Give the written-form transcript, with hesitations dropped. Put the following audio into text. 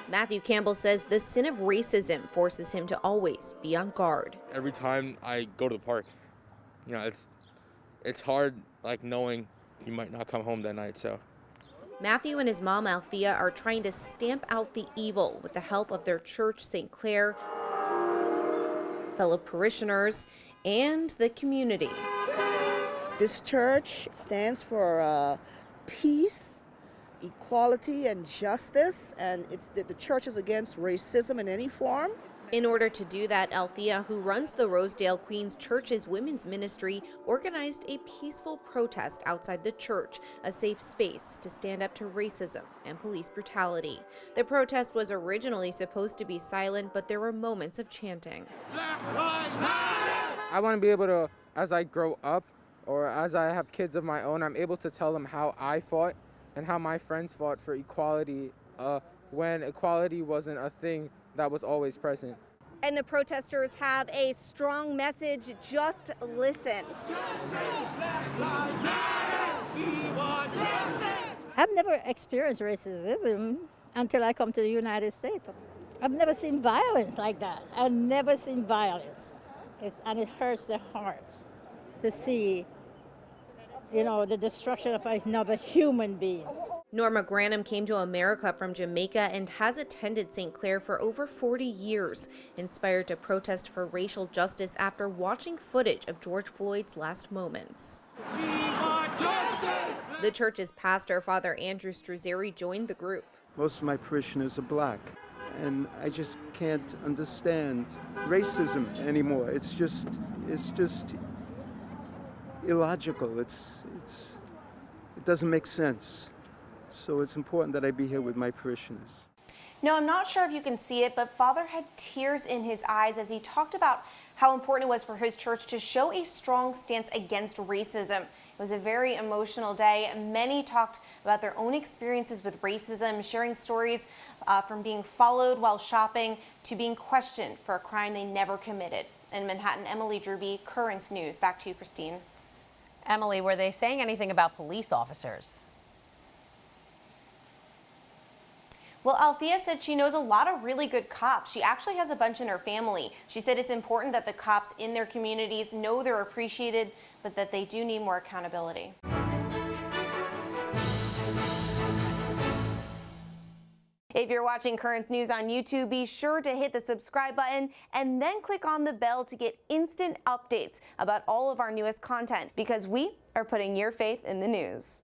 Matthew Campbell says the sin of racism forces him to always be on guard. Every time I go to the park, it's hard, like, knowing you might not come home that night, so. Matthew and his mom, Althea, are trying to stamp out the evil with the help of their church, St. Clare, fellow parishioners, and the community. This church stands for peace, equality, and justice, and the church is against racism in any form. In order to do that, Althea, who runs the Rosedale Queens Church's women's ministry, organized a peaceful protest outside the church, a safe space to stand up to racism and police brutality. The protest was originally supposed to be silent, but there were moments of chanting. I want to be able to, as I grow up or as I have kids of my own, I'm able to tell them how I fought and how my friends fought for equality when equality wasn't a thing that was always present. And the protesters have a strong message: just listen. I've never experienced racism until I come to the United States. I've never seen violence like that. I've never seen violence. And it hurts the heart to see, the destruction of another human being. NORMA GRANNUM came to America from Jamaica and has attended St. Clare for over 40 years, inspired to protest for racial justice after watching footage of George Floyd's last moments. The church's pastor, Father Andrew Struzzieri, joined the group. Most of my parishioners are black, and I just can't understand racism anymore. It's just illogical. It doesn't make sense. So it's important that I be here with my parishioners. No, I'm not sure if you can see it, but Father had tears in his eyes as he talked about how important it was for his church to show a strong stance against racism. It was a very emotional day. Many talked about their own experiences with racism, sharing stories from being followed while shopping to being questioned for a crime they never committed. In Manhattan, Emily Drooby, Current News. Back to you, Christine. Emily, were they saying anything about police officers? Well, Althea said she knows a lot of really good cops. She actually has a bunch in her family. She said it's important that the cops in their communities know they're appreciated, but that they do need more accountability. If you're watching Currents News on YouTube, be sure to hit the subscribe button and then click on the bell to get instant updates about all of our newest content, because we are putting your faith in the news.